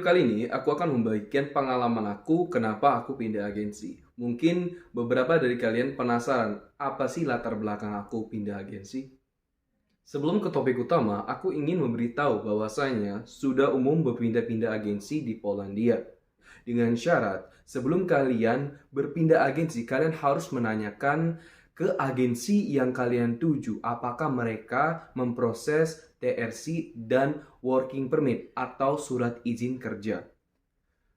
kali ini, aku akan membagikan pengalaman aku kenapa aku pindah agensi. Mungkin beberapa dari kalian penasaran, apa sih latar belakang aku pindah agensi? Sebelum ke topik utama, aku ingin memberitahu bahwasanya sudah umum berpindah-pindah agensi di Polandia. Dengan syarat, sebelum kalian berpindah agensi, kalian harus menanyakan ke agensi yang kalian tuju, apakah mereka memproses TRC dan working permit atau surat izin kerja.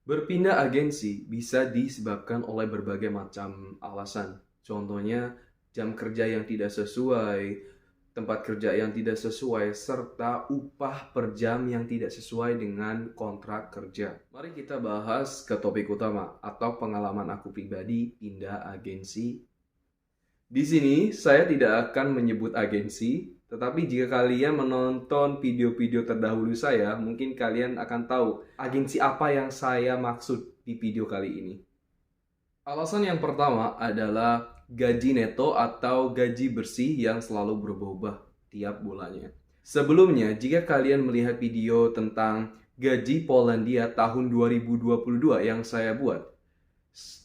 Berpindah agensi bisa disebabkan oleh berbagai macam alasan. Contohnya, jam kerja yang tidak sesuai, tempat kerja yang tidak sesuai, serta upah per jam yang tidak sesuai dengan kontrak kerja. Mari kita bahas ke topik utama atau pengalaman aku pribadi pindah agensi. Di sini saya tidak akan menyebut agensi, tetapi jika kalian menonton video-video terdahulu saya, mungkin kalian akan tahu agensi apa yang saya maksud di video kali ini. Alasan yang pertama adalah gaji neto atau gaji bersih yang selalu berubah-ubah tiap bulannya. Sebelumnya, jika kalian melihat video tentang gaji Polandia tahun 2022 yang saya buat,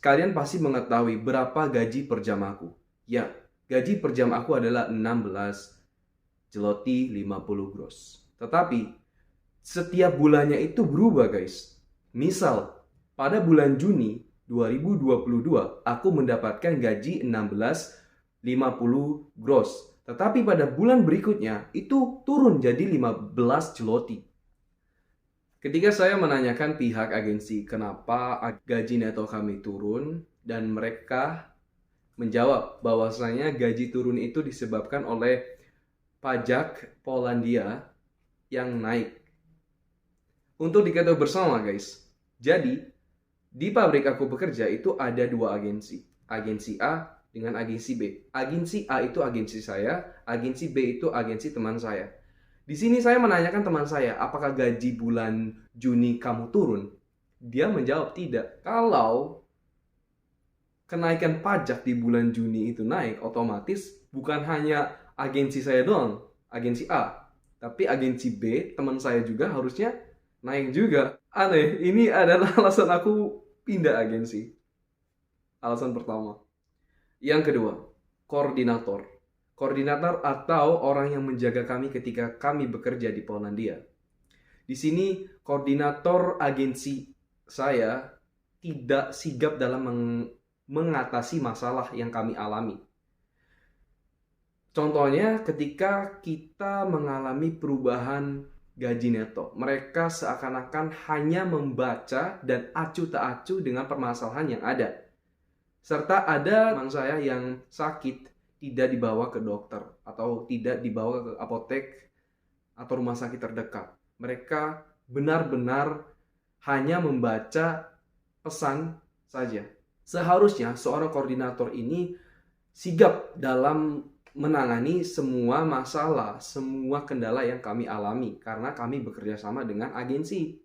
kalian pasti mengetahui berapa gaji per jam aku. Ya, gaji per jam aku adalah 16 zloty 50 gross. Tetapi, setiap bulannya itu berubah guys. Misal, pada bulan Juni 2022, aku mendapatkan gaji 16,50 gross. Tetapi pada bulan berikutnya, itu turun jadi 15 zloty. Ketika saya menanyakan pihak agensi kenapa gaji neto kami turun, dan mereka menjawab bahwasanya gaji turun itu disebabkan oleh pajak Polandia yang naik. Untuk diketahui bersama guys, jadi di pabrik aku bekerja itu ada dua agensi, agensi A dengan agensi B. Agensi A itu agensi saya, agensi B itu agensi teman saya. Di sini saya menanyakan teman saya, apakah gaji bulan Juni kamu turun? Dia menjawab tidak. Kalau kenaikan pajak di bulan Juni itu naik, otomatis bukan hanya agensi saya doang, agensi A, tapi agensi B, teman saya juga harusnya naik juga. Aneh, ini adalah alasan aku pindah agensi. Alasan pertama. Yang kedua, koordinator. Koordinator atau orang yang menjaga kami ketika kami bekerja di Polandia. Di sini koordinator agensi saya tidak sigap dalam mengatasi masalah yang kami alami. Contohnya ketika kita mengalami perubahan gaji neto, mereka seakan-akan hanya membaca dan acuh tak acuh dengan permasalahan yang ada. Serta ada teman saya yang sakit tidak dibawa ke dokter atau tidak dibawa ke apotek atau rumah sakit terdekat. Mereka benar-benar hanya membaca pesan saja. Seharusnya seorang koordinator ini sigap dalam menangani semua masalah, semua kendala yang kami alami karena kami bekerja sama dengan agensi.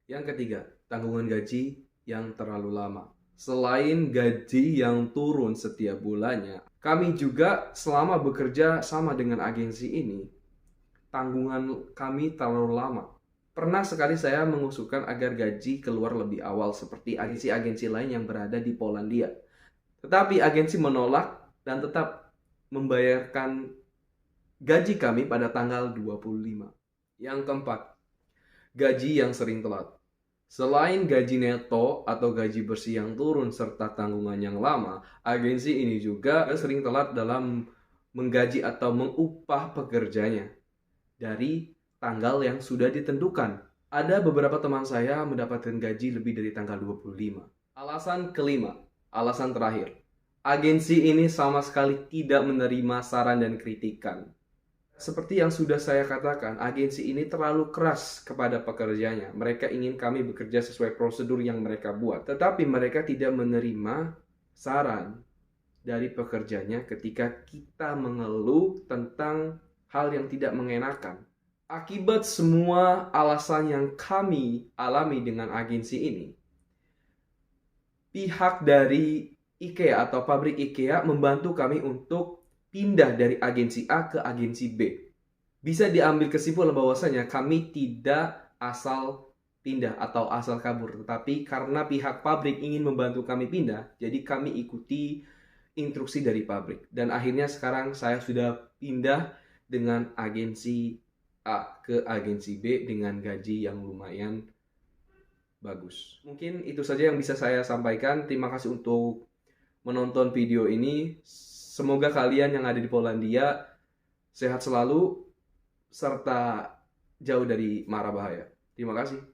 Yang ketiga, tanggungan gaji yang terlalu lama. Selain gaji yang turun setiap bulannya, kami juga selama bekerja sama dengan agensi ini, tanggungan kami terlalu lama. Pernah sekali saya mengusulkan agar gaji keluar lebih awal seperti agensi-agensi lain yang berada di Polandia. Tetapi agensi menolak dan tetap membayarkan gaji kami pada tanggal 25. Yang keempat, gaji yang sering telat. Selain gaji neto atau gaji bersih yang turun serta tanggungan yang lama, agensi ini juga sering telat dalam menggaji atau mengupah pekerjanya dari tanggal yang sudah ditentukan. Ada beberapa teman saya mendapatkan gaji lebih dari tanggal 25. Alasan kelima, alasan terakhir. Agensi ini sama sekali tidak menerima saran dan kritikan. Seperti yang sudah saya katakan, agensi ini terlalu keras kepada pekerjanya. Mereka ingin kami bekerja sesuai prosedur yang mereka buat. Tetapi mereka tidak menerima saran dari pekerjanya ketika kita mengeluh tentang hal yang tidak mengenakan. Akibat semua alasan yang kami alami dengan agensi ini, pihak dari IKEA atau pabrik IKEA membantu kami untuk pindah dari agensi A ke agensi B. Bisa diambil kesimpulan bahwasanya kami tidak asal pindah atau asal kabur, tetapi karena pihak pabrik ingin membantu kami pindah, jadi kami ikuti instruksi dari pabrik. Dan akhirnya sekarang saya sudah pindah dengan agensi A ke agensi B dengan gaji yang lumayan bagus. Mungkin itu saja yang bisa saya sampaikan. Terima kasih untuk menonton video ini. Semoga kalian yang ada di Polandia sehat selalu serta jauh dari mara bahaya. Terima kasih.